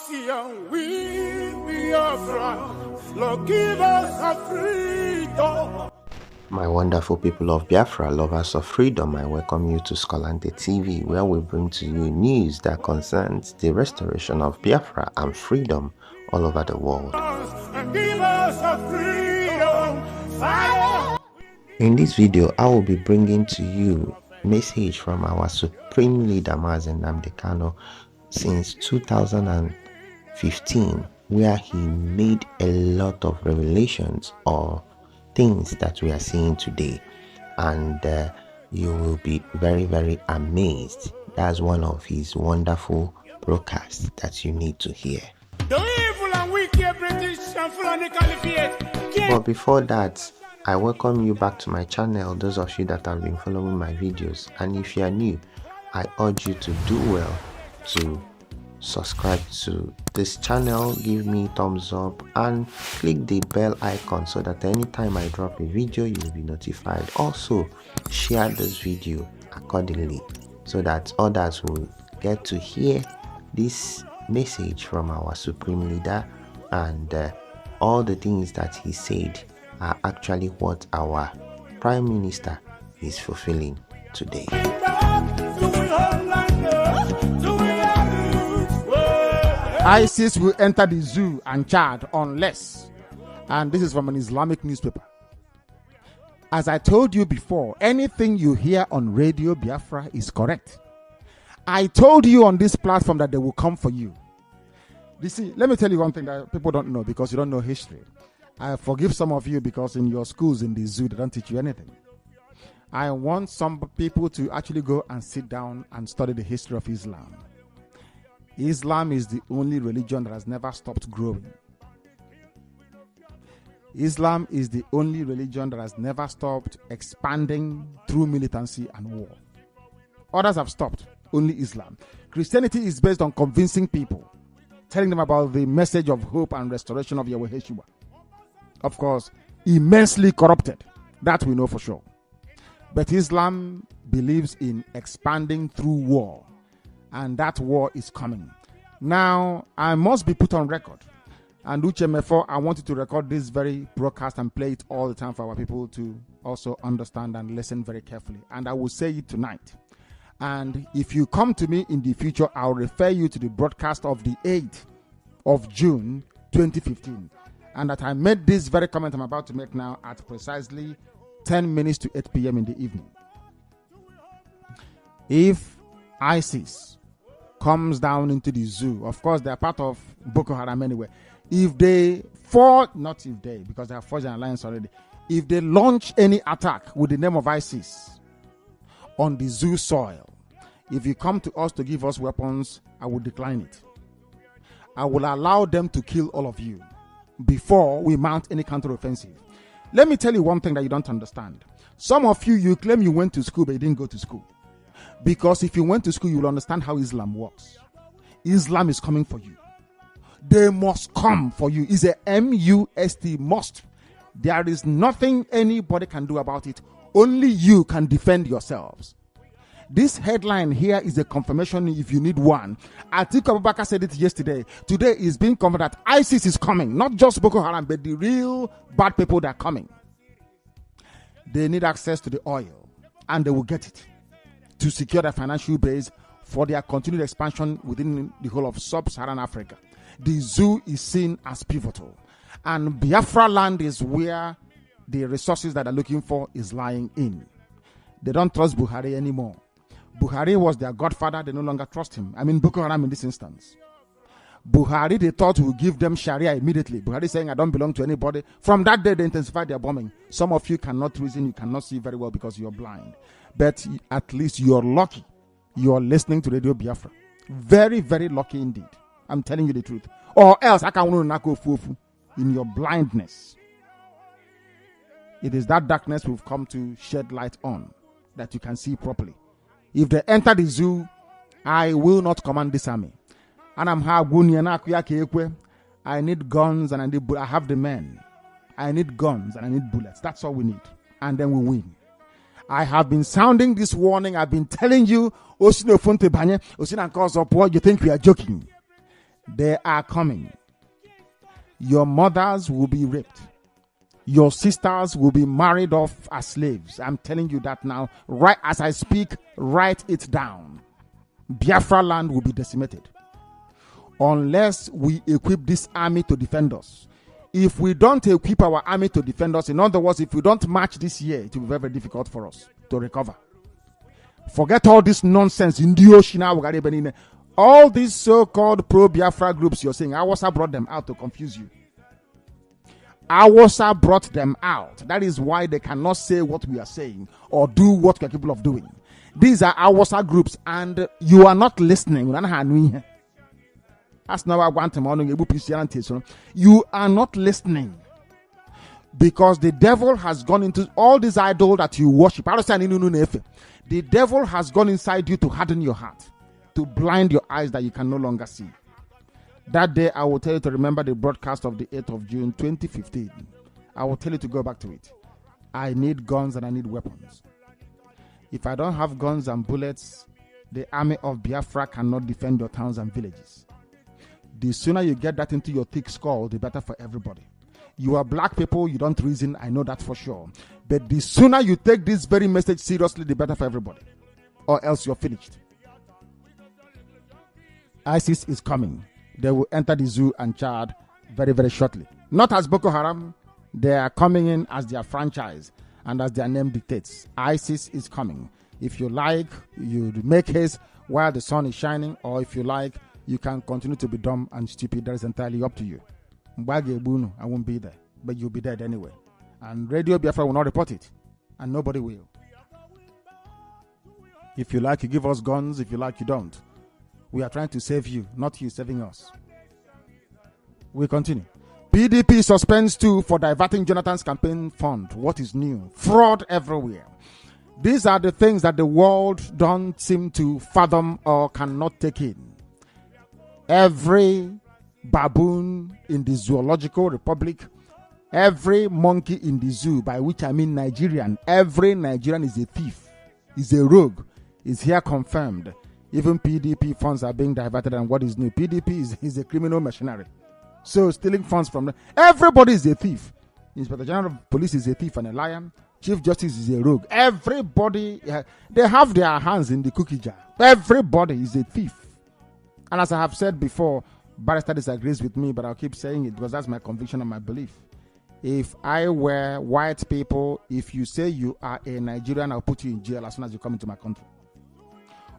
Sebastian, we Biafran, Lord, give us a freedom. My wonderful people of Biafra, lovers of freedom, I welcome you to Skolante TV, where we bring to you news that concerns the restoration of Biafra and freedom all over the world. And give us a freedom. Fire. In this video, I will be bringing to you a message from our Supreme Leader Mazen Nnamdi Kanu since 2015, where he made a lot of revelations or things that we are seeing today, and you will be very, very amazed. That's one of his wonderful broadcasts that you need to hear. The evil and wicked British and Fulani Caliphate. But before that, I welcome you back to my channel, those of you that have been following my videos, and if you are new, I urge you to do well to subscribe to this channel, give me thumbs up and click the bell icon so that anytime I drop a video you will be notified. Also share this video accordingly so that others will get to hear this message from our Supreme Leader, and all the things that he said are actually what our Prime Minister is fulfilling today. ISIS will enter the zoo and Chad unless, and this is from an Islamic newspaper. As I told you before, anything you hear on Radio Biafra is correct. I told you on this platform that they will come for you. You see, let me tell you one thing that people don't know because you don't know history. I forgive some of you because in your schools in the zoo they don't teach you anything. I want some people to actually go and sit down and study the history of Islam. Islam is the only religion that has never stopped growing. Islam is the only religion that has never stopped expanding through militancy and war. Others have stopped, only Islam. Christianity is based on convincing people, telling them about the message of hope and restoration of Yahweh Yeshua. Of course, immensely corrupted, that we know for sure. But Islam believes in expanding through war, and that war is coming. Now, I must be put on record. And Uchemefo, I want you to record this very broadcast and play it all the time for our people to also understand and listen very carefully. And I will say it tonight. And if you come to me in the future, I'll refer you to the broadcast of the 8th of June 2015. And that I made this very comment I'm about to make now at precisely 10 minutes to 8 p.m. in the evening. If ISIS comes down into the zoo, of course they're part of Boko Haram anyway. If they because they have forged an alliance already. If they launch any attack with the name of ISIS on the zoo soil, if you come to us to give us weapons, I will decline it. I will allow them to kill all of you before we mount any counteroffensive. Let me tell you one thing that you don't understand. Some of you claim you went to school, but you didn't go to school. Because if you went to school, you will understand how Islam works. Islam is coming for you. They must come for you. It's a M-U-S-T, must. There is nothing anybody can do about it. Only you can defend yourselves. This headline here is a confirmation if you need one. Atiku Abubakar said it yesterday. Today is being confirmed that ISIS is coming. Not just Boko Haram, but the real bad people that are coming. They need access to the oil, and they will get it to secure their financial base for their continued expansion within the whole of sub-Saharan Africa. The zoo is seen as pivotal, and Biafraland is where the resources that they're looking for is lying in. They don't trust Buhari anymore. Buhari was their godfather. They no longer trust him. I mean Boko Haram in this instance. Buhari, they thought, would give them Sharia immediately. Buhari saying, I don't belong to anybody. From that day, they intensified their bombing. Some of you cannot reason, you cannot see very well because you're blind. But at least you're lucky. You're listening to Radio Biafra. Very, very lucky indeed. I'm telling you the truth. Or else, I can't in your blindness. It is that darkness we've come to shed light on that you can see properly. If they enter the zoo, I will not command this army. And I need guns and I have the men. I need guns and I need bullets. That's all we need. And then we win. I have been sounding this warning. I've been telling you, you think we are joking. They are coming. Your mothers will be raped. Your sisters will be married off as slaves. I'm telling you that now. Right as I speak, write it down. Biafraland will be decimated. Unless we equip this army to defend us. If we don't equip our army to defend us, in other words, if we don't march this year, it will be very, very difficult for us to recover. Forget all this nonsense in the ocean. All these so-called pro-Biafra groups you're saying, Awasa brought them out to confuse you. Awasa brought them out. That is why they cannot say what we are saying or do what we are capable of doing. These are Awasa groups and you are not listening. That's not what I want to. You are not listening. Because the devil has gone into all these idols that you worship. The devil has gone inside you to harden your heart, to blind your eyes that you can no longer see. That day, I will tell you to remember the broadcast of the 8th of June, 2015. I will tell you to go back to it. I need guns and I need weapons. If I don't have guns and bullets, the army of Biafra cannot defend your towns and villages. The sooner you get that into your thick skull, the better for everybody. You are black people, you don't reason, I know that for sure. But the sooner you take this very message seriously, the better for everybody. Or else you're finished. ISIS is coming. They will enter the zoo and Chad very, very shortly. Not as Boko Haram. They are coming in as their franchise and as their name dictates. ISIS is coming. If you like, you make haste while the sun is shining, or if you like, you can continue to be dumb and stupid. That is entirely up to you. I won't be there, but you'll be dead anyway. And Radio Biafra will not report it, and nobody will. If you like, you give us guns. If you like, you don't. We are trying to save you, not you saving us. We continue. PDP suspends 2 for diverting Jonathan's campaign fund. What is new? Fraud everywhere. These are the things that the world don't seem to fathom or cannot take in. Every baboon in the zoological republic, every monkey in the zoo, by which I mean Nigerian, every Nigerian is a thief, is a rogue, is here confirmed. Even PDP funds are being diverted, and what is new? PDP is a criminal mercenary. So stealing funds from them. Everybody is a thief. Inspector General of Police is a thief and a lion. Chief Justice is a rogue. Everybody, they have their hands in the cookie jar. Everybody is a thief. And as I have said before, Barrister disagrees with me, but I'll keep saying it because that's my conviction and my belief. If I were white people, if you say you are a Nigerian, I'll put you in jail as soon as you come into my country.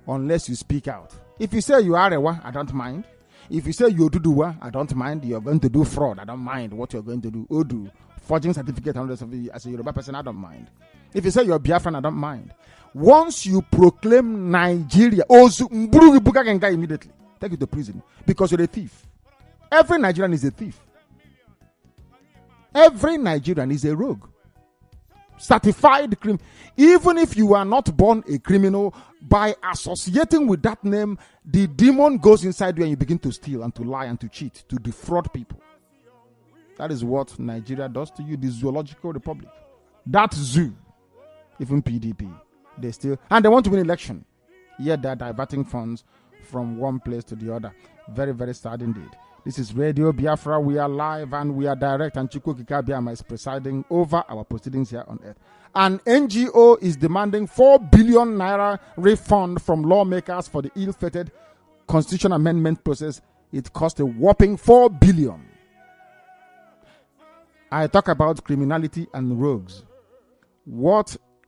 Unless you speak out. If you say you are Arewa, I don't mind. If you say you Oduduwa, I don't mind. You're going to do fraud, I don't mind what you're going to do. Odu, forging certificate as a Yoruba person, I don't mind. If you say you're Biafran, I don't mind. Once you proclaim Nigeria, immediately take you to prison because you're a thief. Every Nigerian is a thief. Every Nigerian is a rogue. Certified criminal. Even if you are not born a criminal, by associating with that name, the demon goes inside you and you begin to steal and to lie and to cheat, to defraud people. That is what Nigeria does to you, the zoological republic. That zoo, even PDP, they still, and they want to win election. Yet they're diverting funds from one place to the other. Very, very sad indeed. This is Radio Biafra. We are live and we are direct, and Chukwu Kikabiama is presiding over our proceedings here on earth. An NGO is demanding 4 billion naira refund from lawmakers for the ill-fated constitution amendment process. It cost a whopping 4 billion. I talk about criminality and rogues.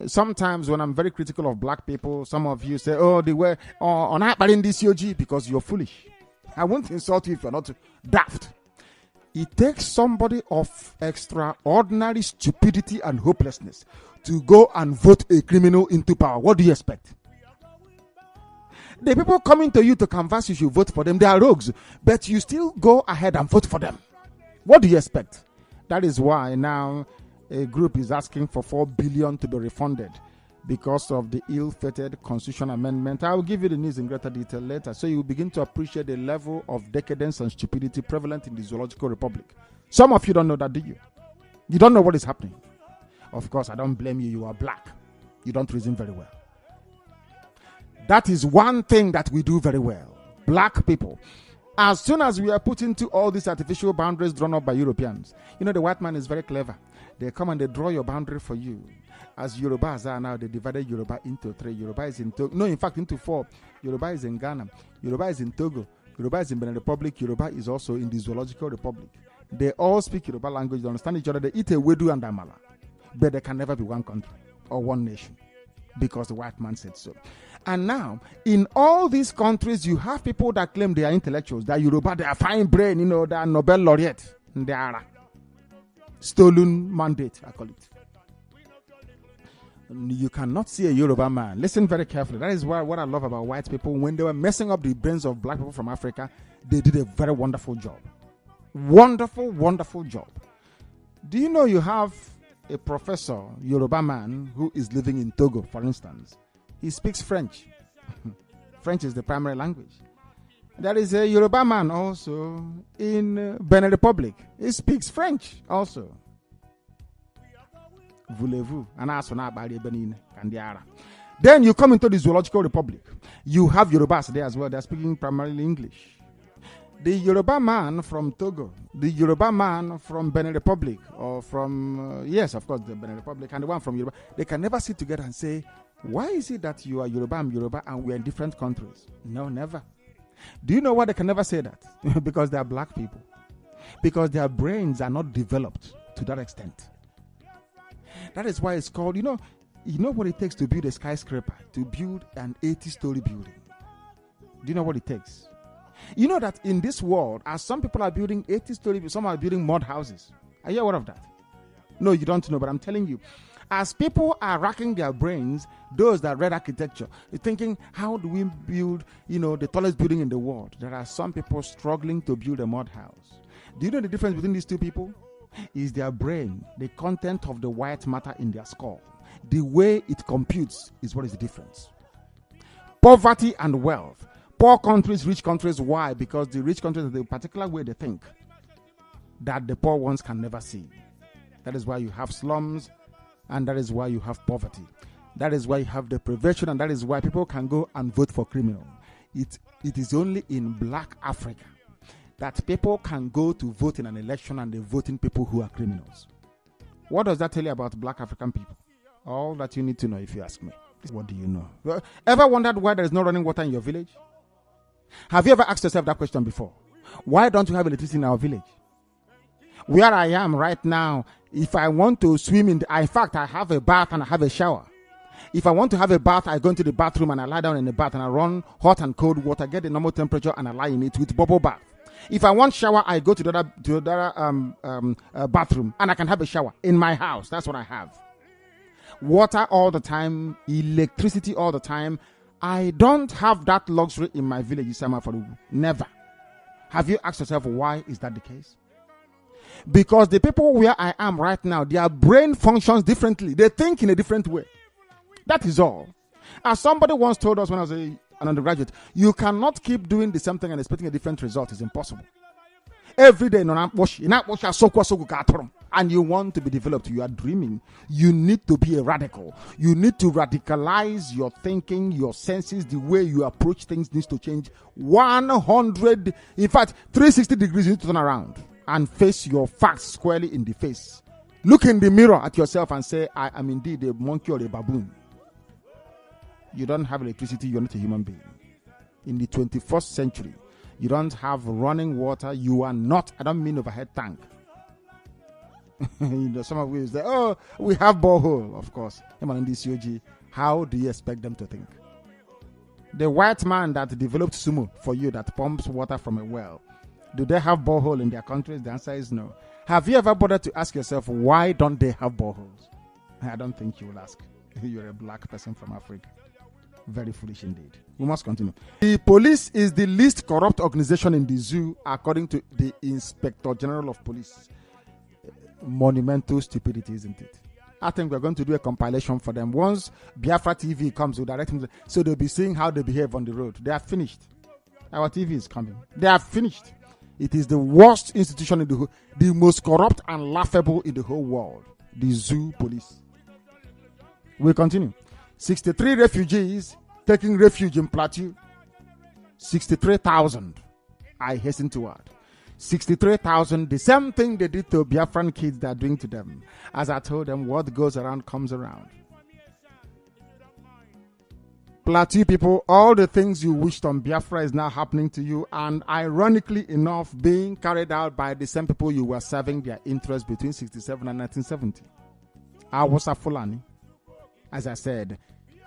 Sometimes when I'm very critical of black people, some of you say, oh, they were on in this COG because you're foolish. I won't insult you if you're not daft. It takes somebody of extraordinary stupidity and hopelessness to go and vote a criminal into power. What do you expect? The people coming to you to canvass you should vote for them. They are rogues, but you still go ahead and vote for them. What do you expect? That is why now a group is asking for 4 billion to be refunded because of the ill-fated constitution amendment. I will give you the news in greater detail later, so you will begin to appreciate the level of decadence and stupidity prevalent in the zoological republic. Some of you don't know that, do you? You don't know what is happening. Of course, I don't blame you. You are black. You don't reason very well. That is one thing that we do very well. Black people. As soon as we are put into all these artificial boundaries drawn up by Europeans, you know, the white man is very clever. They come and they draw your boundary for you. As Yorubas are now, they divided Yoruba into 3. Yoruba is in Togo. No, in fact, into 4. Yoruba is in Ghana. Yoruba is in Togo. Yoruba is in Benin Republic. Yoruba is also in the Zoological Republic. They all speak Yoruba language. They understand each other. They eat a wedu and amala. But they can never be one country or one nation because the white man said so. And now, in all these countries, you have people that claim they are intellectuals. They are Yoruba. They are fine brain. You know, they are Nobel laureate. They are stolen mandate, I call it. You cannot see a Yoruba man. Listen very carefully. That is what I love about white people. When they were messing up the brains of black people from Africa, they did a very wonderful job. Wonderful, wonderful job. Do you know you have a professor, Yoruba man, who is living in Togo, for instance? He speaks French. French is the primary language. There is a Yoruba man also in Benin Republic. He speaks French also. Voulez-vous? Then you come into the Zoological Republic. You have Yorubas there as well. They're speaking primarily English. The Yoruba man from Togo, the Yoruba man from Benin Republic, or from, yes, of course, the Benin Republic, and the one from Yoruba, they can never sit together and say, why is it that you are Yoruba, I'm Yoruba, and we're in different countries? No, never. Do you know why they can never say that? Because they are black people. Because their brains are not developed to that extent. That is why it's called, you know what it takes to build a skyscraper, to build an 80-story building. Do you know what it takes? You know that in this world, as some people are building 80-story, some are building mud houses. Are you aware of that? No, you don't know, but I'm telling you. As people are racking their brains, those that read architecture, thinking, how do we build, the tallest building in the world? There are some people struggling to build a mud house. Do you know the difference between these two people? Is their brain, the content of the white matter in their skull. The way it computes is what is the difference. Poverty and wealth. Poor countries, rich countries. Why? Because the rich countries, the particular way they think that the poor ones can never see. That is why you have slums, and that is why you have poverty. That is why you have deprivation, and that is why people can go and vote for criminals. It is only in black Africa that people can go to vote in an election and they vote in people who are criminals. What does that tell you about black African people? All that you need to know, if you ask me. What do you know? Ever wondered why there is no running water in your village? Have you ever asked yourself that question before? Why don't you have electricity in our village? Where I am right now, if I want to swim in fact, I have a bath and I have a shower. If I want to have a bath, I go into the bathroom and I lie down in the bath and I run hot and cold water, get the normal temperature, and I lie in it with bubble bath. If I want shower, I go to the other bathroom and I can have a shower in my house. That's what I have. Water all the time, electricity all the time. I don't have that luxury in my village. Never. Have you asked yourself why is that the case? Because the people where I am right now, their brain functions differently. They think in a different way. That is all. As somebody once told us when I was an undergraduate, you cannot keep doing the same thing and expecting a different result. It's impossible. Every day, and you want to be developed, you are dreaming. You need to be a radical. You need to radicalize your thinking, your senses, the way you approach things needs to change 100, in fact, 360 degrees. You need to turn around and face your facts squarely in the face. Look in the mirror at yourself and say, I am indeed a monkey or a baboon. You don't have electricity, you're not a human being. In the 21st century, you don't have running water, you are not, I don't mean overhead tank. Some of you say, oh, we have borehole, of course. How do you expect them to think? The white man that developed sumo for you, that pumps water from a well, do they have borehole in their countries? The answer is no. Have you ever bothered to ask yourself, why don't they have boreholes? I don't think you will ask. You're a black person from Africa. Very foolish indeed. We must continue. The police is the least corrupt organization in the zoo, according to the Inspector General of Police. Monumental stupidity, isn't it? I think we're going to do a compilation for them. Once Biafra TV comes, we'll direct them, so they'll be seeing how they behave on the road. They are finished. Our TV is coming. They are finished. It is the worst institution in the most corrupt and laughable in the whole world. The zoo police. We'll continue. 63 refugees taking refuge in Plateau. 63,000 I hasten to add. 63,000, the same thing they did to Biafran kids they are doing to them. As I told them, what goes around comes around. Plateau people, all the things you wished on Biafra is now happening to you, and ironically enough, being carried out by the same people you were serving their interests between 67 and 1970. Awasa Fulani. As I said,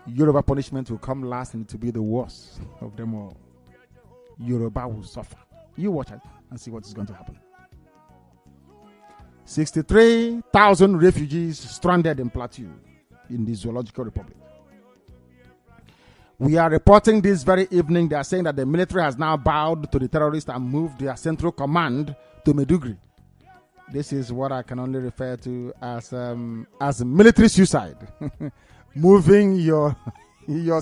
Yoruba punishment will come last and it will be the worst of them all. Yoruba will suffer. You watch it and see what is going to happen. 63,000 refugees stranded in Plateau in the Zoological Republic. We are reporting this very evening. They are saying that the military has now bowed to the terrorists and moved their central command to Maiduguri. This is what I can only refer to as military suicide. Moving your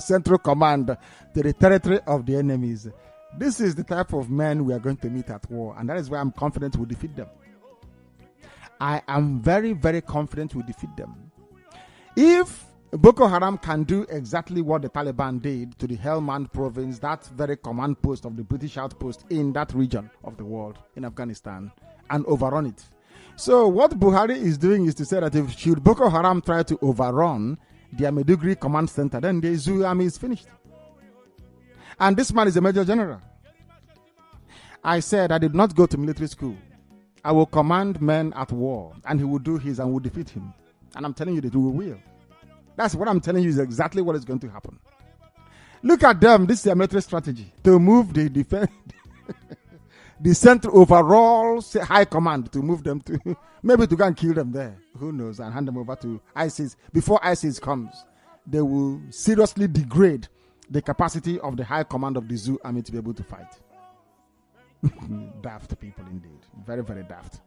central command to the territory of the enemies. This is the type of men we are going to meet at war, and that is why I'm confident we'll defeat them. I am very, very confident we'll defeat them. If Boko Haram can do exactly what the Taliban did to the Helmand province, that very command post of the British outpost in that region of the world, in Afghanistan, and overrun it. So what Buhari is doing is to say that if should Boko Haram try to overrun their Maiduguri command center, then the Zoo army is finished. And this man is a major general. I said I did not go to military school. I will command men at war, and he will do his and will defeat him. And I'm telling you that we will. That's what I'm telling you is exactly what is going to happen. Look at them. This is their military strategy to move the defense, the central overall high command to move them to maybe to go and kill them there. Who knows? And hand them over to ISIS. Before ISIS comes, they will seriously degrade the capacity of the high command of the Zoo army to be able to fight. Daft people indeed. Very, very daft.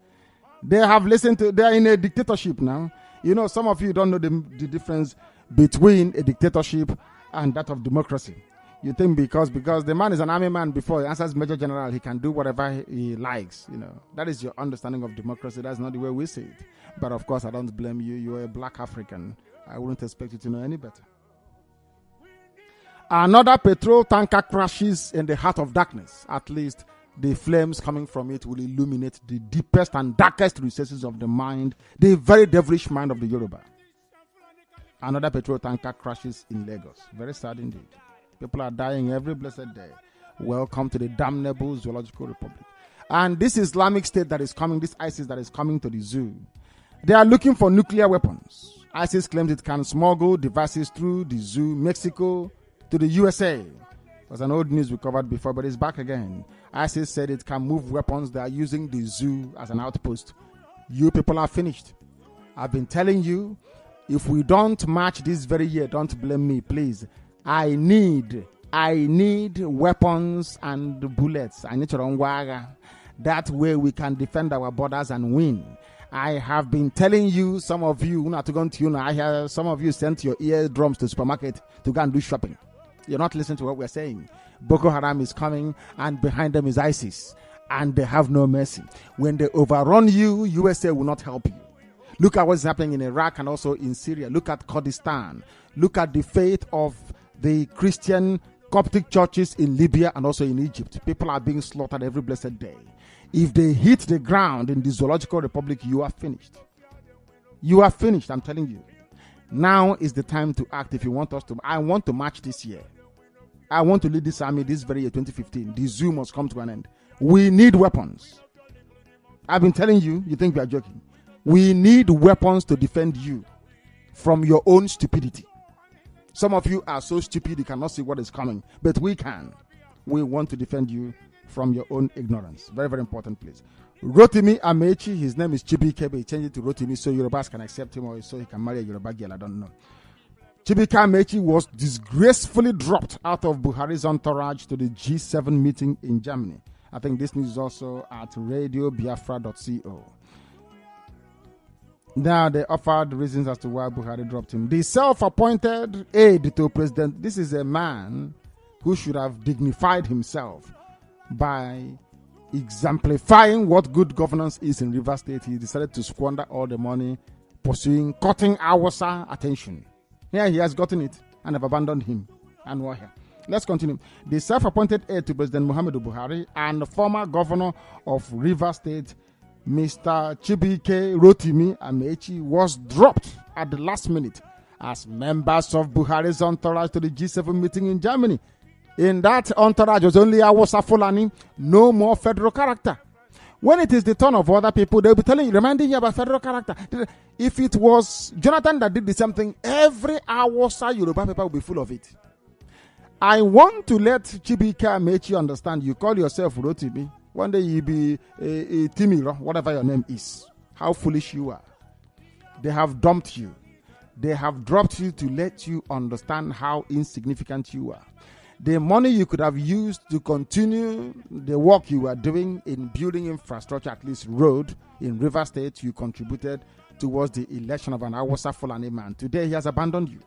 They have listened to, they are in a dictatorship now. You know, some of you don't know the difference between a dictatorship and that of democracy. You think because the man is an army man before he answers Major General, he can do whatever he likes. You know, that is your understanding of democracy. That's not the way we see it. But of course, I don't blame you. You're a black African. I wouldn't expect you to know any better. Another petrol tanker crashes in the heart of darkness. At least the flames coming from it will illuminate the deepest and darkest recesses of the mind, the very devilish mind of the Yoruba. Another petrol tanker crashes in Lagos. Very sad indeed. People are dying every blessed day. Welcome to the damnable Zoological Republic. And this Islamic State that is coming, this ISIS that is coming to the zoo, they are looking for nuclear weapons. ISIS claims it can smuggle devices through the zoo, Mexico, to the USA. It was an old news we covered before, but it's back again. ISIS said it can move weapons. They are using the zoo as an outpost. You people are finished. I've been telling you, if we don't march this very year, don't blame me, please. I need weapons and bullets. I need to that way we can defend our borders and win. I have been telling you, some of you, I hear some of you sent your eardrums to the supermarket to go and do shopping. You're not listening to what we're saying. Boko Haram is coming, and behind them is ISIS, and they have no mercy. When they overrun you, USA will not help you. Look at what's happening in Iraq and also in Syria. Look at Kurdistan. Look at the fate of the Christian Coptic churches in Libya and also in Egypt. People are being slaughtered every blessed day. If they hit the ground in the Zoological Republic, you are finished. You are finished, I'm telling you. Now is the time to act if you want us to. I want to march this year. I want to lead this army this very year, 2015. The zoo must come to an end. We need weapons. I've been telling you, you think we are joking. We need weapons to defend you from your own stupidity. Some of you are so stupid you cannot see what is coming, but we can. We want to defend you from your own ignorance. Very, very important, please. Rotimi Amechi, his name is Chibike, but he changed it to Rotimi so Yorubas can accept him or so he can marry a Yoruba girl. I don't know. Chibike Amechi was disgracefully dropped out of Buhari's entourage to the G7 meeting in Germany. I think this news is also at radiobiafra.co. Now they offered reasons as to why Buhari dropped him. The self-appointed aide to president, this is a man who should have dignified himself by exemplifying what good governance is in Rivers State. He decided to squander all the money pursuing cutting Awasa attention. Here he has gotten it and have abandoned him. And we're here. Let's continue. The self-appointed heir to President Muhammadu Buhari and former governor of Rivers State, Mr. Chibuike Rotimi Amechi, was dropped at the last minute as members of Buhari's entourage to the G7 meeting in Germany. In that entourage was only Awasa Fulani, no more federal character. When it is the turn of other people, they'll be reminding you about federal character. If it was Jonathan that did the same thing, every Awasa Yoruba paper will be full of it. I want to let Chibuike Amechi understand, you call yourself Rotimi. One day you'll be a Timiro, whatever your name is. How foolish you are. They have dumped you. They have dropped you to let you understand how insignificant you are. The money you could have used to continue the work you were doing in building infrastructure, at least road, in River State, you contributed towards the election of an Awasa Fulani man. Today, he has abandoned you.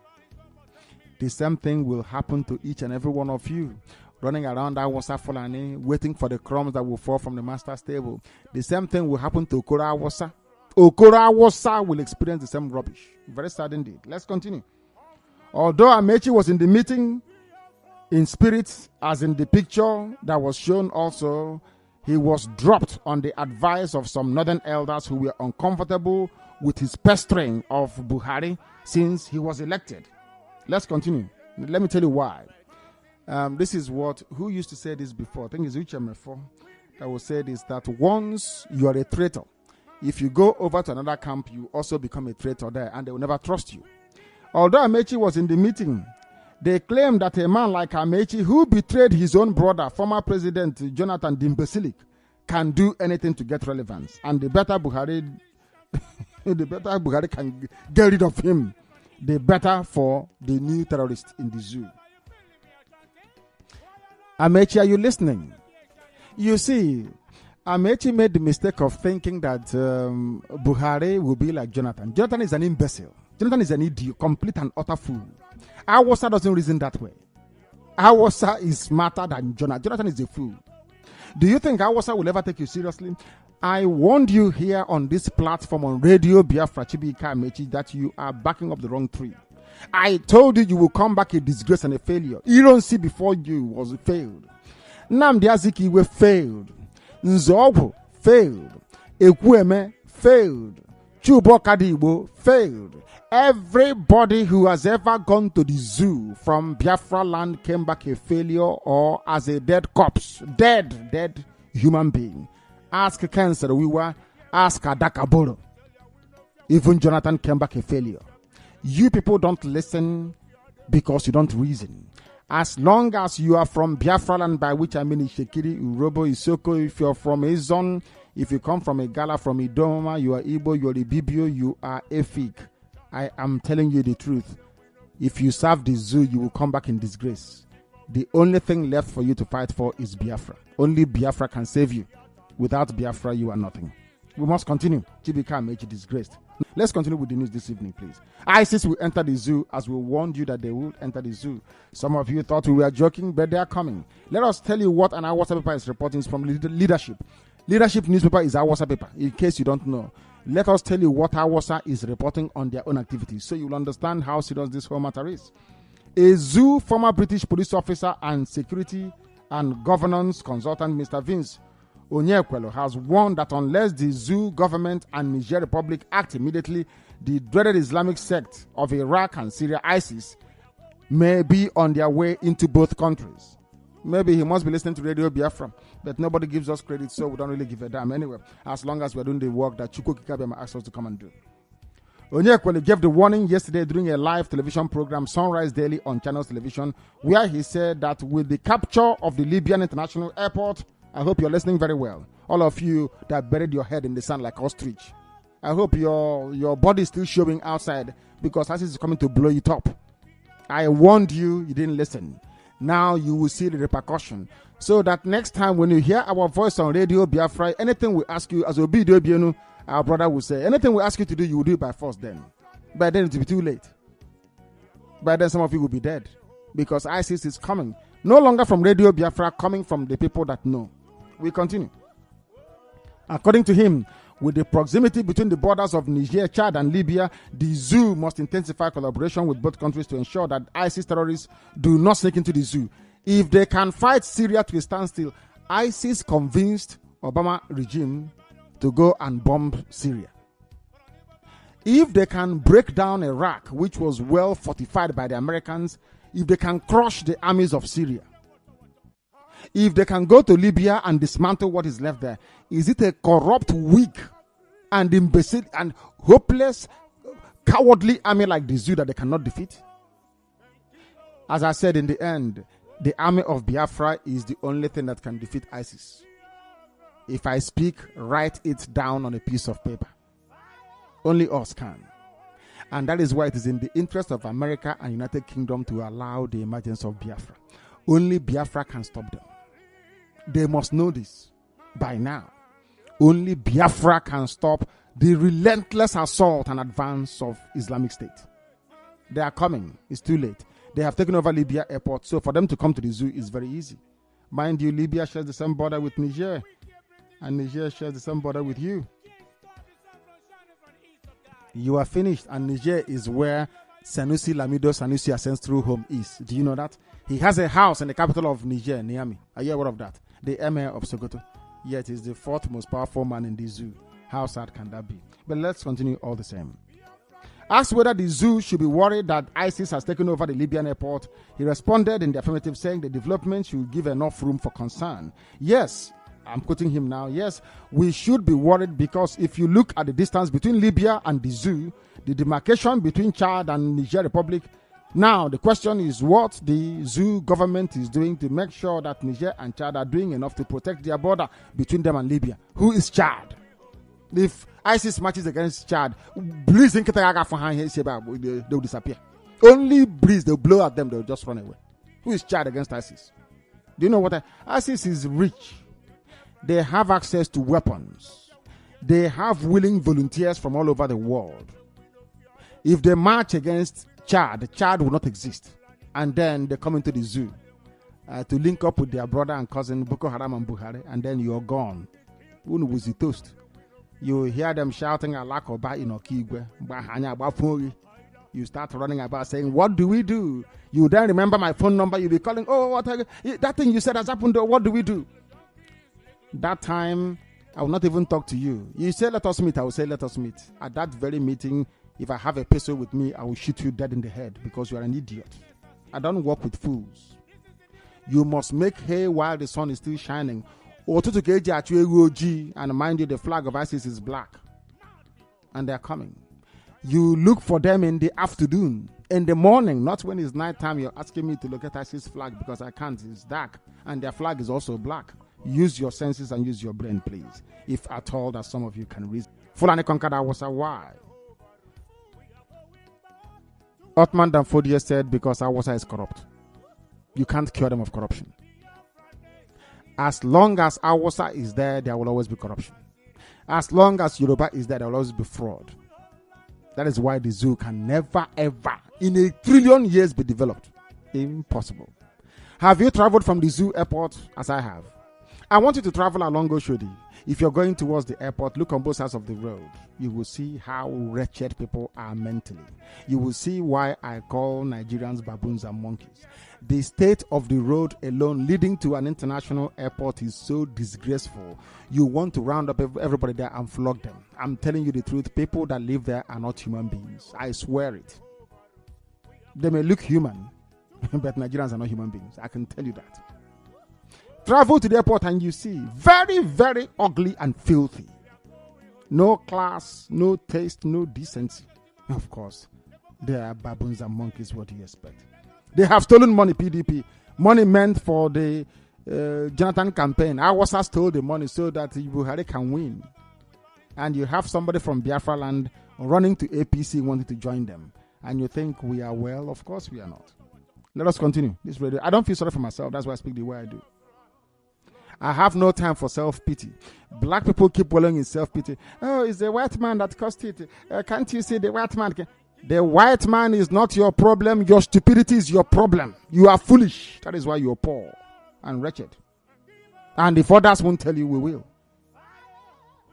The same thing will happen to each and every one of you, running around Awasa Fulani, waiting for the crumbs that will fall from the master's table. The same thing will happen to Okoro Awasa. Okoro Awasa will experience the same rubbish. Very sad indeed. Let's continue. Although Amechi was in the meeting in spirit, as in the picture that was shown also, he was dropped on the advice of some northern elders who were uncomfortable with his pestering of Buhari since he was elected. Let's continue. Let me tell you why. This is who used to say this before? I think it's Uchemefo that will say this, that once you are a traitor, if you go over to another camp, you also become a traitor there, and they will never trust you. Although Amechi was in the meeting, they claim that a man like Amechi, who betrayed his own brother, former President Jonathan Dimbesilik, can do anything to get relevance. And the better Buhari can get rid of him, the better for the new terrorist in the zoo. Amechi, are you listening? You see, Amechi made the mistake of thinking that Buhari will be like Jonathan. Jonathan is an imbecile. Jonathan is an idiot, complete and utter fool. Awasa doesn't reason that way. Awasa is smarter than Jonathan. Jonathan is a fool. Do you think Awasa will ever take you seriously? I warned you here on this platform on Radio Biafra Chibuike Amechi that you are backing up the wrong tree. I told you will come back a disgrace and a failure. You don't see before you was failed. Nnamdi Azikiwe failed. Nzogbu failed. Ekwueme failed. Chubokadibo failed. Everybody who has ever gone to the zoo from Biafraland came back a failure or as a dead corpse. Dead human being. Ask Cancer Wiwa, ask Adakaboro. Even Jonathan came back a failure. You people don't listen because you don't reason. As long as you are from Biafraland, by which I mean Ishekiri, Urobo, Isoko, if you're from Ezon, if you come from Igala, from Idoma, you are Igbo, you are Ibibio, you are Efik. I am telling you the truth. If you serve the zoo, you will come back in disgrace. The only thing left for you to fight for is Biafra. Only Biafra can save you. Without Biafra, you are nothing. We must continue. Chibuike Amechi disgraced. Let's continue with the news this evening, please. ISIS will enter the zoo as we warned you that they would enter the zoo. Some of you thought we were joking, but they are coming. Let us tell you what an Awasa paper is reporting from leadership. Leadership newspaper is Awasa paper, in case you don't know. Let us tell you what Awasa is reporting on their own activities so you'll understand how serious this whole matter is. A zoo former British police officer and security and governance consultant, Mr. Vince Onyekwelo, has warned that unless the zoo government and Niger Republic act immediately, the dreaded Islamic sect of Iraq and Syria, ISIS, may be on their way into both countries. Maybe he must be listening to Radio Biafra, but nobody gives us credit, so we don't really give a damn anyway, as long as we're doing the work that Chukwu Kikabema asked us to come and do. Onyekweli gave the warning yesterday during a live television program, Sunrise Daily on Channels Television, where he said that with the capture of the Libyan International Airport, I hope you're listening very well. All of you that buried your head in the sand like ostrich, I hope your body is still showing outside because ISIS is coming to blow you up. I warned you, you didn't listen. Now you will see the repercussion. So that next time when you hear our voice on Radio Biafra, anything we ask you, as Obido Bienu, our brother will say, anything we ask you to do, you will do it by force then. By then it will be too late. By then some of you will be dead. Because ISIS is coming. No longer from Radio Biafra, coming from the people that know. We continue. According to him, with the proximity between the borders of Niger, Chad, and Libya, the zoo must intensify collaboration with both countries to ensure that ISIS terrorists do not sneak into the zoo. If they can fight Syria to a standstill, ISIS convinced Obama regime to go and bomb Syria. If they can break down Iraq, which was well fortified by the Americans, if they can crush the armies of Syria, if they can go to Libya and dismantle what is left there, is it a corrupt, weak, and imbecile and hopeless, cowardly army like the zoo that they cannot defeat? As I said, in the end, the army of Biafra is the only thing that can defeat ISIS. If I speak, write it down on a piece of paper. Only us can. And that is why it is in the interest of America and United Kingdom to allow the emergence of Biafra. Only Biafra can stop them. They must know this by now. Only Biafra can stop the relentless assault and advance of Islamic State. They are coming. It's too late. They have taken over Libya airport, so for them to come to the zoo is very easy. Mind you, Libya shares the same border with Niger, and Niger shares the same border with you. You are finished, and Niger is where Sanusi Lamido Sanusi ancestral home is. Do you know that? He has a house in the capital of Niger, Niamey. Are you aware of that? The Emir of Sokoto. Yet he's the fourth most powerful man in the zoo. How sad can that be? But let's continue all the same. Asked whether the zoo should be worried that ISIS has taken over the Libyan airport, he responded in the affirmative, saying the development should give enough room for concern. Yes, I'm quoting him now. Yes, we should be worried because if you look at the distance between Libya and the zoo, the demarcation between Chad and Niger Republic, now the question is what the zoo government is doing to make sure that Niger and Chad are doing enough to protect their border between them and Libya. Who is Chad? If ISIS marches against Chad, breeze in they will disappear. Only breeze, they'll blow at them, they'll just run away. Who is Chad against ISIS? Do you know what? ISIS is rich. They have access to weapons. They have willing volunteers from all over the world. If they march against Chad, Chad will not exist. And then they come into the zoo to link up with their brother and cousin Boko Haram and Buhari, and then you're gone. Who was the toast? You hear them shouting Alakoba in Okigwe. You start running about saying, what do we do? You then remember my phone number. You'll be calling, oh, what that thing you said has happened. What do we do? That time, I will not even talk to you. You say, let us meet. I will say, let us meet. At that very meeting, if I have a pistol with me, I will shoot you dead in the head because you are an idiot. I don't work with fools. You must make hay while the sun is still shining. And mind you, the flag of ISIS is black. And they are coming. You look for them in the afternoon. In the morning, not when it's nighttime, you're asking me to look at ISIS flag because I can't. It's dark. And their flag is also black. Use your senses and use your brain, please. If at all that some of you can reason. Fulani conquered Awasa. Why? Othman Danfodia said because Awasa is corrupt. You can't cure them of corruption. As long as Awasa is there will always be corruption. As long as Yoruba is there will always be fraud. That is why the zoo can never, ever, in 1 trillion years, be developed. Impossible. Have you traveled from the zoo airport as I have? I want you to travel along Oshodi. If you're going towards the airport, look on both sides of the road. You will see how wretched people are mentally. You will see why I call Nigerians baboons and monkeys. The state of the road alone leading to an international airport is so disgraceful. You want to round up everybody there and flog them. I'm telling you the truth. People that live there are not human beings. I swear it. They may look human, but Nigerians are not human beings. I can tell you that. Travel to the airport and you see very, very ugly and filthy. No class, no taste, no decency. Of course, they are baboons and monkeys. What do you expect? They have stolen money, PDP. Money meant for the Jonathan campaign. Awasa stole the money so that Buhari can win. And you have somebody from Biafraland running to APC wanting to join them. And you think we are well? Of course we are not. Let us continue. This radio. I don't feel sorry for myself. That's why I speak the way I do. I have no time for self-pity. Black people keep dwelling in self-pity. Oh, it's the white man that caused it. Can't you see the white man? The white man is not your problem. Your stupidity is your problem. You are foolish. That is why you are poor and wretched. And if others won't tell you, we will.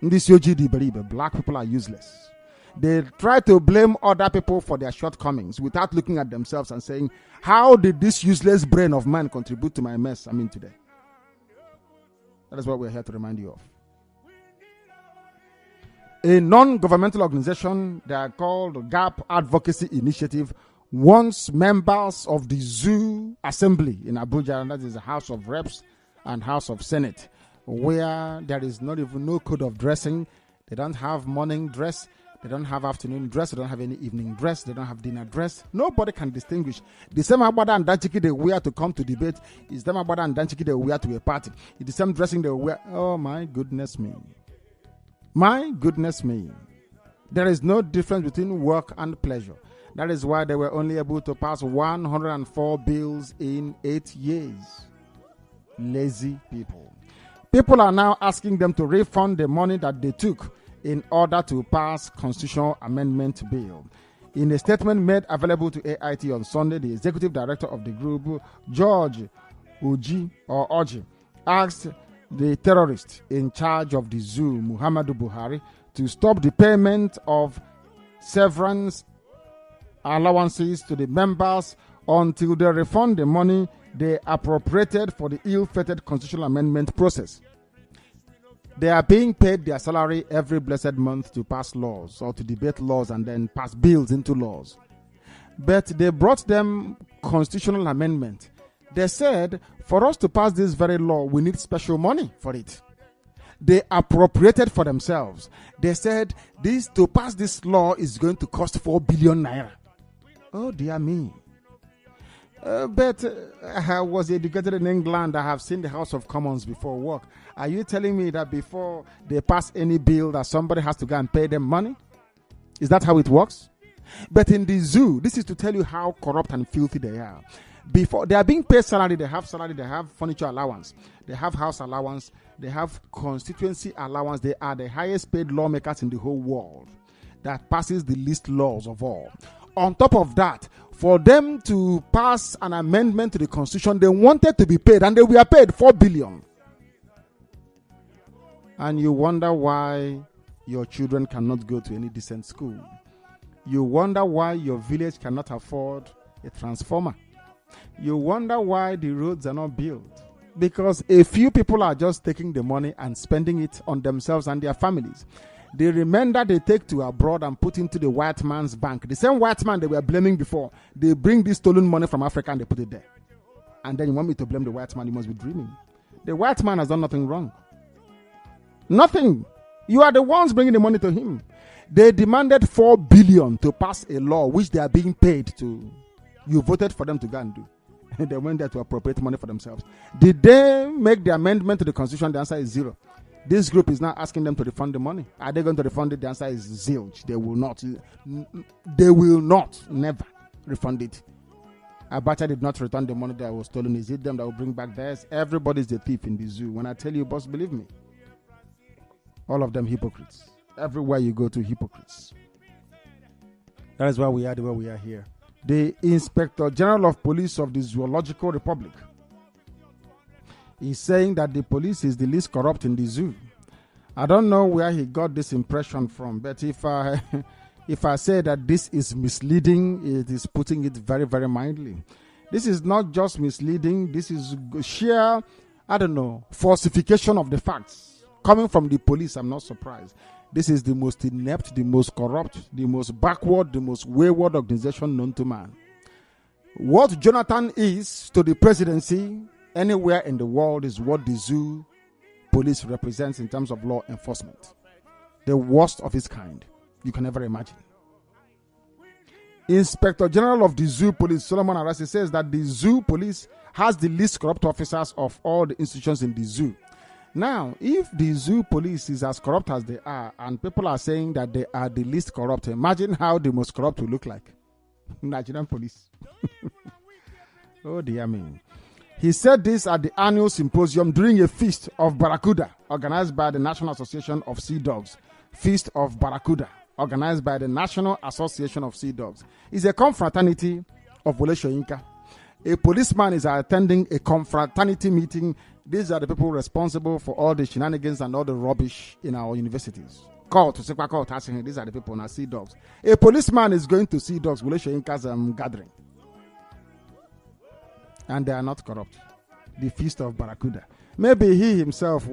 In this UGD, black people are useless. They try to blame other people for their shortcomings without looking at themselves and saying, how did this useless brain of mine contribute to my mess I'm in today? That is what we're here to remind you of. A non-governmental organization, they are called Gap Advocacy Initiative, wants members of the Zoo Assembly in Abuja, and that is the House of Reps and House of Senate, where there is not even no code of dressing. They don't have morning dress, they don't have afternoon dress, they don't have any evening dress, they don't have dinner dress. Nobody can distinguish. The same agbada and danchiki they wear to come to debate is the same agbada and danchiki they wear to a party. It's the same dressing they wear. Oh my goodness me. My goodness me. There is no difference between work and pleasure. That is why they were only able to pass 104 bills in 8 years. Lazy people. People are now asking them to refund the money that they took in order to pass constitutional amendment bill. In a statement made available to AIT on Sunday, the executive director of the group, George Oji, asked the terrorist in charge of the zoo, Muhammadu Buhari, to stop the payment of severance allowances to the members until they refund the money they appropriated for the ill-fated constitutional amendment process. They are being paid their salary every blessed month to pass laws or to debate laws and then pass bills into laws. But they brought them constitutional amendment. They said, for us to pass this very law, we need special money for it. They appropriated for themselves. They said, to pass this law is going to cost 4 billion naira. Oh, dear me. But I was educated in England. I have seen the House of Commons before work. Are you telling me that before they pass any bill that somebody has to go and pay them money? Is that how it works? But in the zoo, this is to tell you how corrupt and filthy they are. Before they are being paid salary, they have furniture allowance, they have house allowance, they have constituency allowance. They are the highest paid lawmakers in the whole world that passes the least laws of all. On top of that, for them to pass an amendment to the constitution, they wanted to be paid, and they were paid 4 billion. And you wonder why your children cannot go to any decent school. You wonder why your village cannot afford a transformer. You wonder why the roads are not built. Because a few people are just taking the money and spending it on themselves and their families. The remainder they take to abroad and put into the white man's bank. The same white man they were blaming before, they bring this stolen money from Africa and they put it there. And then you want me to blame the white man? You must be dreaming. The white man has done nothing wrong. Nothing. You are the ones bringing the money to him. They demanded 4 billion to pass a law which they are being paid to. You voted for them to go and do. They went there to appropriate money for themselves. Did they make the amendment to the constitution? The answer is 0. This group is now asking them to refund the money. Are they going to refund it? The answer is zilch. They will not. They will not. Never refund it. Abacha did not return the money that was stolen. Is it them that will bring back theirs? Everybody's the thief in the zoo. When I tell you, boss, believe me. All of them hypocrites. Everywhere you go to, hypocrites. That is why we are the way we are here. The Inspector General of Police of the Zoological Republic is saying that the police is the least corrupt in the zoo. I don't know where he got this impression from, but if I say that this is misleading, it is putting it very, very mildly. This is not just misleading. This is sheer, falsification of the facts. Coming from the police, I'm not surprised. This is the most inept, the most corrupt, the most backward, the most wayward organization known to man. What Jonathan is to the presidency anywhere in the world is what the zoo police represents in terms of law enforcement. The worst of its kind you can ever imagine. Inspector General of the Zoo Police, Solomon Arasi, says that the zoo police has the least corrupt officers of all the institutions in the zoo. Now, if the zoo police is as corrupt as they are, and people are saying that they are the least corrupt, imagine how the most corrupt will look like. Nigerian police. Oh dear me. He said this at the annual symposium during a feast of Barracuda, organized by the National Association of Sea Dogs. Feast of Barracuda, organized by the National Association of Sea Dogs. It's a confraternity of Wole Soyinka. A policeman is attending a confraternity meeting. These are the people responsible for all the shenanigans and all the rubbish in our universities. call to Sekwa call asking these are the people now see dogs. A policeman is going to see dogs, gathering. And they are not corrupt. The feast of Barracuda. Maybe he himself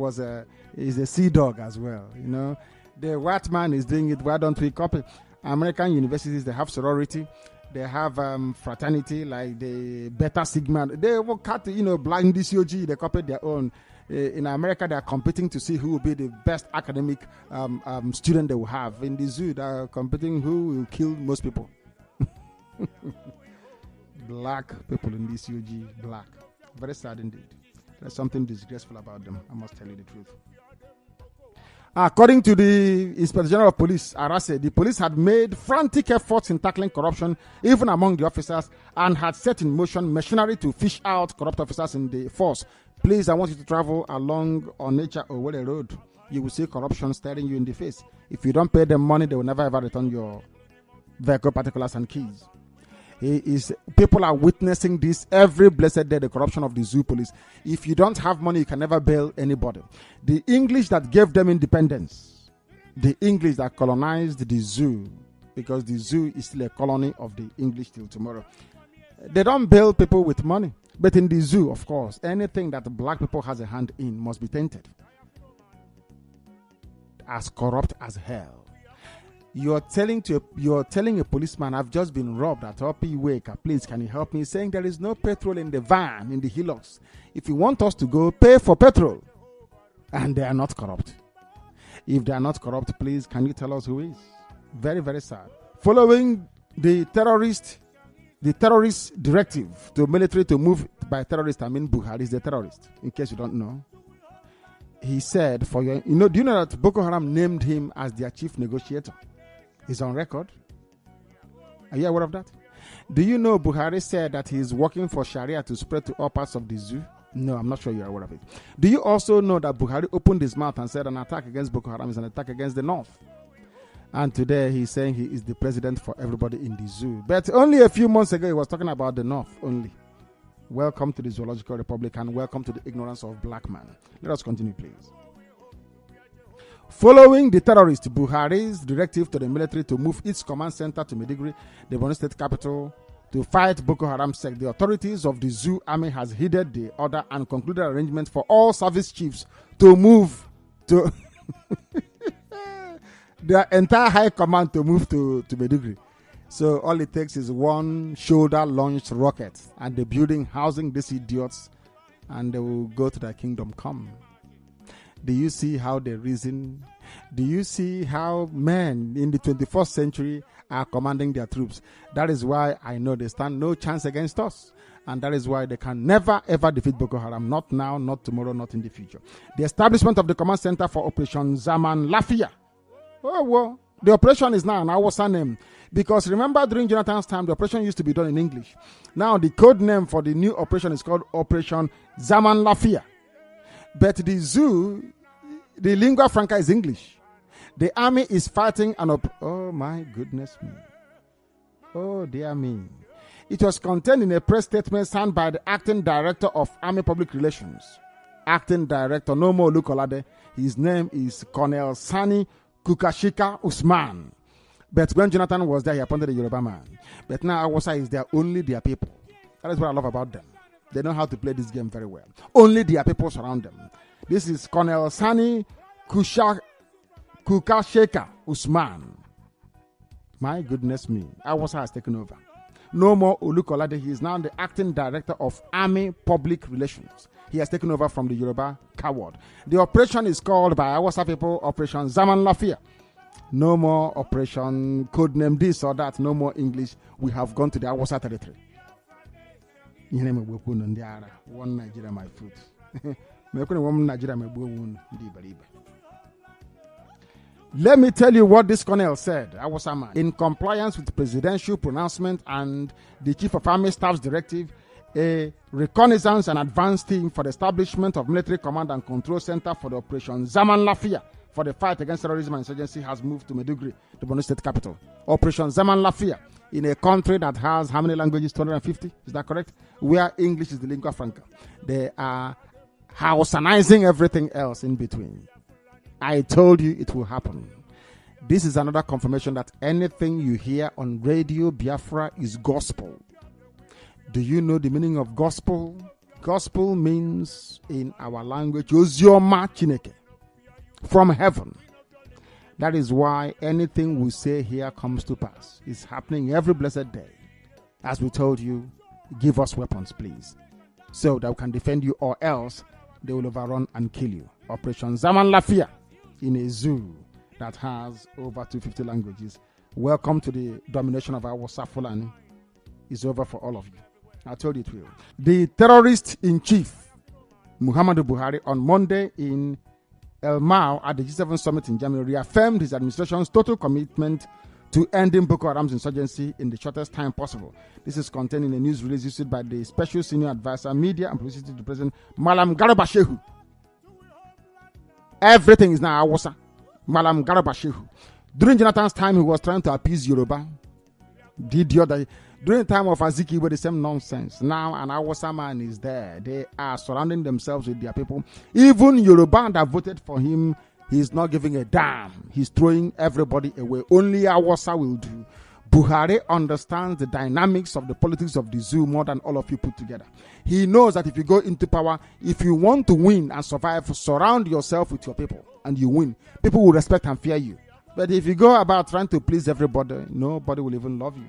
is a sea dog as well. You know, the white man is doing it. Why don't we copy? American universities, they have sorority, they have fraternity like the Beta Sigma. They will cut, black DCOG. They copied their own. In America, they are competing to see who will be the best academic student they will have. In the zoo, they are competing who will kill most people. Black people in DCOG, black. Very sad indeed. There's something disgraceful about them. I must tell you the truth. According to the Inspector General of Police, Arase, the police had made frantic efforts in tackling corruption, even among the officers, and had set in motion machinery to fish out corrupt officers in the force. Please, I want you to travel along Onitsha or Wele Road. You will see corruption staring you in the face. If you don't pay them money, they will never ever return your vehicle particulars and keys. People are witnessing this every blessed day, the corruption of the zoo police. If you don't have money, you can never bail anybody. The English that gave them independence, the English that colonized the zoo, because the zoo is still a colony of the English till tomorrow. They don't bail people with money. But in the zoo, of course, anything that black people has a hand in must be tainted. As corrupt as hell. You're telling a policeman, I've just been robbed at Opi Wake. Please, can you help me? Saying there is no petrol in the van, in the hillocks. If you want us to go, pay for petrol. And they are not corrupt. If they are not corrupt, please, can you tell us who is? Very, very sad. Following the terrorist directive to military to move by terrorist, I mean Buhari is the terrorist, in case you don't know. He said, do you know that Boko Haram named him as their chief negotiator? He's on record. Are you aware of that? Do you know Buhari said that he is working for Sharia to spread to all parts of the zoo? No, I'm not sure you're aware of it. Do you also know that Buhari opened his mouth and said an attack against Boko Haram is an attack against the North? And today he's saying he is the president for everybody in the zoo. But only a few months ago he was talking about the North only. Welcome to the Zoological Republic and welcome to the ignorance of black man. Let us continue, please. Following the terrorist Buhari's directive to the military to move its command center to Maiduguri, the Borno state capital, to fight Boko Haram sect, the authorities of the zoo army has heeded the order and concluded arrangements for all service chiefs to move to their entire high command to move to Maiduguri. So all it takes is one shoulder-launched rocket and the building housing these idiots, and they will go to their kingdom come. Do you see how they reason? Do you see how men in the 21st century are commanding their troops? That is why I know they stand no chance against us. And that is why they can never ever defeat Boko Haram. Not now, not tomorrow, not in the future. The establishment of the command center for Operation Zaman Lafia. Oh, well, the operation is now an Hausa name. Because remember, during Jonathan's time, the operation used to be done in English. Now, the code name for the new operation is called Operation Zaman Lafia. But the zoo, the lingua franca is English. The army is fighting oh my goodness me. Oh dear me. It was contained in a press statement signed by the acting director of Army Public Relations. Acting director, no more Lukolade. His name is Colonel Sani Kukashika Usman. But when Jonathan was there, he appointed a Yoruba man. But now Awasa is there, only their people. That is what I love about them. They know how to play this game very well. Only their people surround them. This is Colonel Sani Kukasheka Usman. My goodness me. Awasa has taken over. No more Olukolade. He is now the acting director of Army Public Relations. He has taken over from the Yoruba coward. The operation is called by Awasa people Operation Zaman Lafia. No more operation codename this or that. No more English. We have gone to the Awasa territory. One Nigeria, my foot. Let me tell you what this colonel said. Awasa man. In compliance with the presidential pronouncement and the Chief of Army Staff's directive, a reconnaissance and advance team for the establishment of military command and control center for the Operation Zaman Lafia for the fight against terrorism and insurgency has moved to Maiduguri, the Borno state capital. Operation Zaman Lafia, in a country that has how many languages? 250, is that correct? Where English is the lingua franca. They are Hausanizing everything else in between. I told you it will happen. This is another confirmation that anything you hear on Radio Biafra is gospel. Do you know the meaning of gospel? Gospel means in our language, Ozioma Chineke, from heaven. That is why anything we say here comes to pass. It's happening every blessed day. As we told you, give us weapons, please, so that we can defend you, or else they will overrun and kill you. Operation Zaman Lafia in a zoo that has over 250 languages. Welcome to the domination of our Fulani. It's over for all of you. I told you it will. The terrorist-in-chief, Muhammadu Buhari, on Monday in El Mao at the G7 summit in Germany, reaffirmed his administration's total commitment to ending Boko Haram's insurgency in the shortest time possible. This is contained in a news release issued by the Special Senior Advisor, Media and Publicity to President Malam Garba Shehu. Everything is now Awasa. Malam Garba Shehu. During Jonathan's time, he was trying to appease Yoruba. During the time of Azikiwe, the same nonsense. Now an Awasa man is there. They are surrounding themselves with their people. Even Yoruba that voted for him, he's not giving a damn. He's throwing everybody away. Only Awasa will do. Buhari understands the dynamics of the politics of the zoo more than all of you put together. He knows that if you go into power, if you want to win and survive, surround yourself with your people and you win. People will respect and fear you. But if you go about trying to please everybody, nobody will even love you.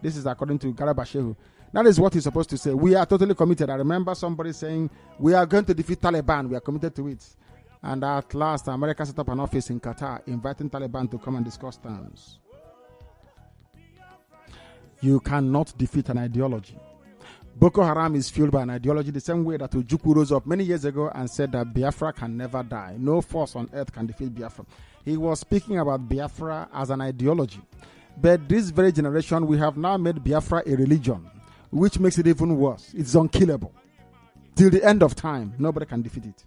This is according to Garba Shehu. That is what he's supposed to say. We are totally committed. I remember somebody saying, we are going to defeat Taliban. We are committed to it. And at last, America set up an office in Qatar, inviting Taliban to come and discuss terms. You cannot defeat an ideology. Boko Haram is fueled by an ideology the same way that Ojukwu rose up many years ago and said that Biafra can never die. No force on earth can defeat Biafra. He was speaking about Biafra as an ideology. But this very generation, we have now made Biafra a religion, which makes it even worse. It's unkillable. Till the end of time, nobody can defeat it.